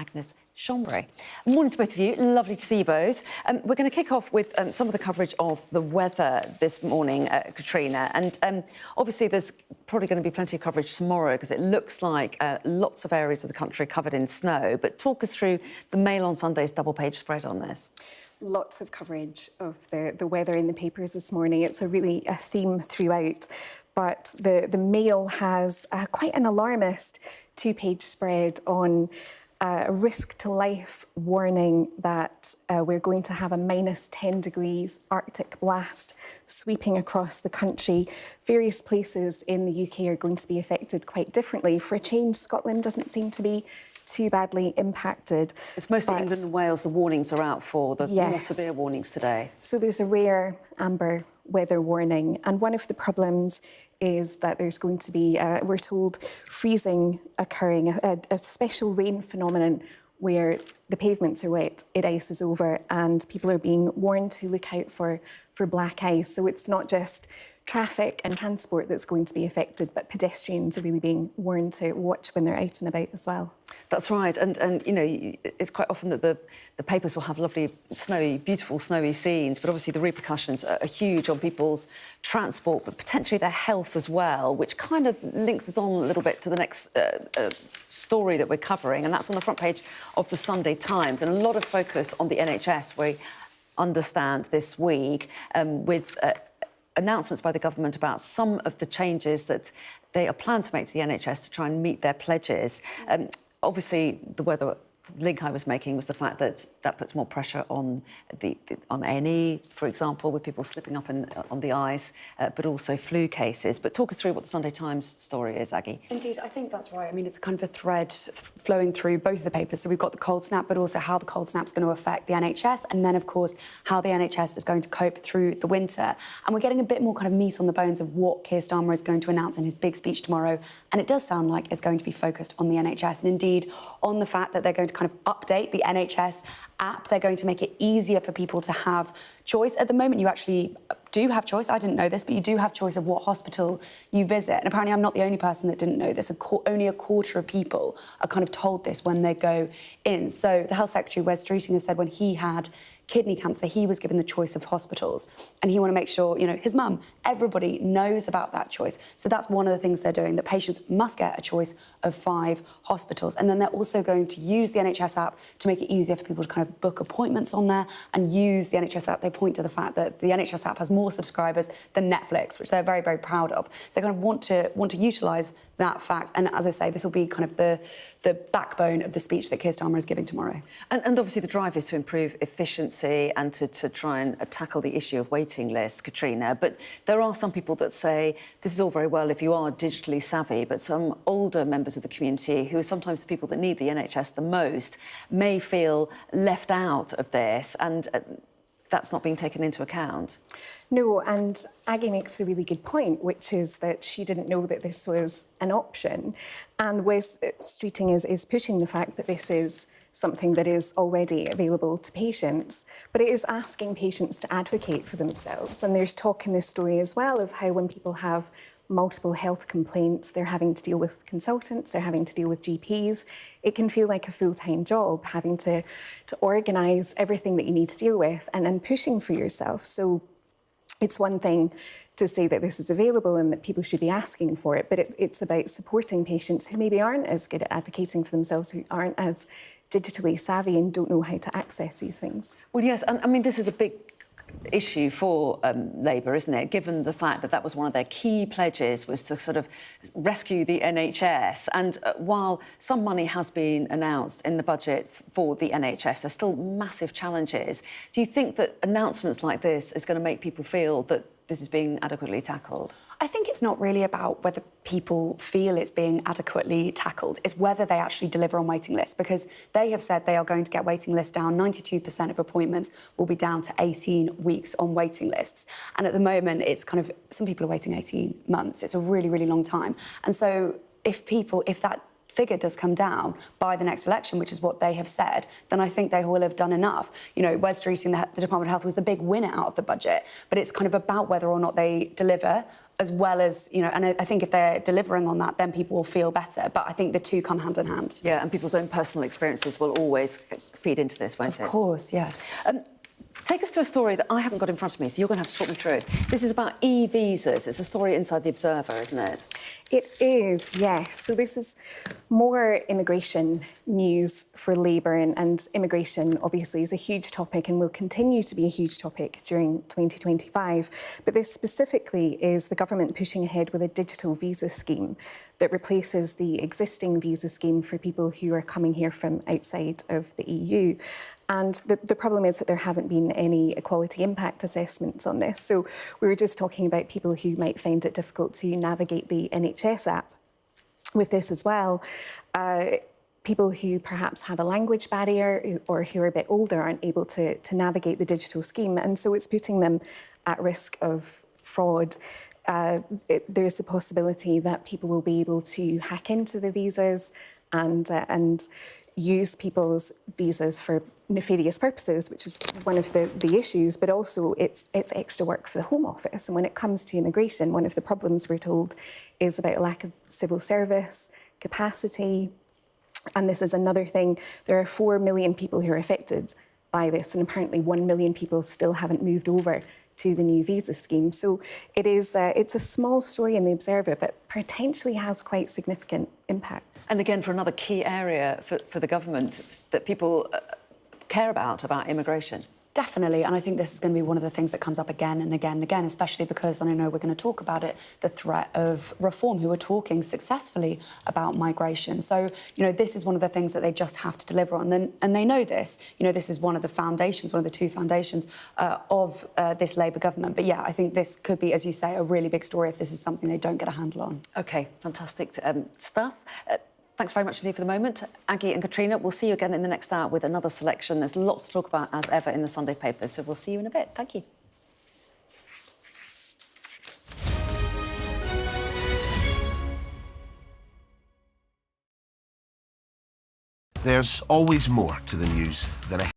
Agnes Chambray. Morning to both of you. Lovely to see you both. We're going to kick off with some of the coverage of the weather this morning, Katrina. And obviously there's probably going to be plenty of coverage tomorrow because it looks like lots of areas of the country covered in snow. But talk us through the Mail on Sunday's double-page spread on this. Lots of coverage of the weather in the papers this morning. It's a theme throughout. But the Mail has quite an alarmist two-page spread on a risk-to-life warning that we're going to have a minus 10 degrees Arctic blast sweeping across the country. Various places in the UK are going to be affected quite differently. For a change, Scotland doesn't seem to be too badly impacted. It's mostly England and Wales the warnings are out for, the more severe warnings today. So there's a rare amber weather warning, and one of the problems is that there's going to be, we're told, freezing occurring, a special rain phenomenon where the pavements are wet, it ices over, and people are being warned to look out for black ice. So it's not just traffic and transport that's going to be affected, but pedestrians are really being warned to watch when they're out and about as well. That's right, and you know, it's quite often that the papers will have lovely, snowy, beautiful snowy scenes, but obviously the repercussions are huge on people's transport, but potentially their health as well, which kind of links us on a little bit to the next story that we're covering, and that's on the front page of the Sunday Times, and a lot of focus on the NHS, we understand this week, with announcements by the government about some of the changes that they are planning to make to the NHS to try and meet their pledges. Obviously, the weather link I was making was the fact that that puts more pressure on on A&E, for example, with people slipping up on the ice, but also flu cases. But talk us through what the Sunday Times story is, Aggie. Indeed, I think that's right. I mean, it's kind of a thread flowing through both of the papers. So we've got the cold snap, but also how the cold snap's going to affect the NHS, and then, of course, how the NHS is going to cope through the winter. And we're getting a bit more kind of meat on the bones of what Keir Starmer is going to announce in his big speech tomorrow. And it does sound like it's going to be focused on the NHS, and indeed on the fact that they're going to kind of update the NHS app. They're going to make it easier for people to have choice. At the moment, you actually do have choice. I didn't know this, but you do have choice of what hospital you visit. And apparently I'm not the only person that didn't know this. Only a quarter of people are kind of told this when they go in. So the Health Secretary, Wes Streeting, has said when he had kidney cancer, he was given the choice of hospitals. And he want to make sure, you know, his mum, everybody knows about that choice. So that's one of the things they're doing, that patients must get a choice of 5 hospitals. And then they're also going to use the NHS app to make it easier for people to kind of book appointments on there and use the NHS app. They point to the fact that the NHS app has more subscribers than Netflix, which they're very, very proud of. So they kind of want to utilise that fact. And as I say, this will be kind of the backbone of the speech that Keir Starmer is giving tomorrow. And obviously the drive is to improve efficiency and to try and tackle the issue of waiting lists, Katrina. But there are some people that say this is all very well if you are digitally savvy, but some older members of the community, who are sometimes the people that need the NHS the most, may feel left out of this, and that's not being taken into account. No, and Aggie makes a really good point, which is that she didn't know that this was an option. And Wes Streeting is pushing the fact that this is something that is already available to patients, but it is asking patients to advocate for themselves. And there's talk in this story as well of how when people have multiple health complaints, they're having to deal with consultants, they're having to deal with GPs. It can feel like a full-time job, having to organise everything that you need to deal with and pushing for yourself. So it's one thing to say that this is available and that people should be asking for it, but it's about supporting patients who maybe aren't as good at advocating for themselves, who aren't as digitally savvy and don't know how to access these things. Well, yes, and I mean, this is a big issue for Labour, isn't it? Given the fact that that was one of their key pledges, was to sort of rescue the NHS. And while some money has been announced in the budget for the NHS, there's still massive challenges. Do you think that announcements like this is going to make people feel that this is being adequately tackled? I think it's not really about whether people feel it's being adequately tackled. It's whether they actually deliver on waiting lists, because they have said they are going to get waiting lists down. 92% of appointments will be down to 18 weeks on waiting lists. And at the moment, it's kind of, some people are waiting 18 months. It's a really, really long time. And so if that figure does come down by the next election, which is what they have said, then I think they will have done enough. You know, Wes Streeting, the Department of Health, was the big winner out of the budget, but it's kind of about whether or not they deliver as well as, you know, and I think if they're delivering on that, then people will feel better. But I think the two come hand in hand. Yeah, and people's own personal experiences will always feed into this, won't it? Of course, yes. Take us to a story that I haven't got in front of me, so you're going to have to talk me through it. This is about e-visas. It's a story inside The Observer, isn't it? It is, yes. So this is more immigration news for Labour, and immigration obviously is a huge topic and will continue to be a huge topic during 2025. But this specifically is the government pushing ahead with a digital visa scheme that replaces the existing visa scheme for people who are coming here from outside of the EU. And the problem is that there haven't been any equality impact assessments on this. So we were just talking about people who might find it difficult to navigate the NHS app. With this as well, people who perhaps have a language barrier or who are a bit older aren't able to navigate the digital scheme. And so it's putting them at risk of fraud. There's the possibility that people will be able to hack into the visas and use people's visas for nefarious purposes, which is one of the issues, but also it's extra work for the Home Office. And when it comes to immigration, one of the problems we're told is about a lack of civil service capacity. And this is another thing. There are 4 million people who are affected by this, and apparently 1 million people still haven't moved over to the new visa scheme. So it's a small story in The Observer, but potentially has quite significant impacts. And again, for another key area for the government that people care about immigration. Definitely, and I think this is going to be one of the things that comes up again and again and again, especially because, and I know we're going to talk about it, the threat of Reform, who are talking successfully about migration. So, you know, this is one of the things that they just have to deliver on, and they know this. You know, this is one of the foundations, one of the two foundations of this Labour government. But yeah, I think this could be, as you say, a really big story if this is something they don't get a handle on. OK, fantastic stuff. Thanks very much indeed for the moment. Aggie and Katrina, we'll see you again in the next hour with another selection. There's lots to talk about, as ever, in the Sunday papers, so we'll see you in a bit. Thank you. There's always more to the news than a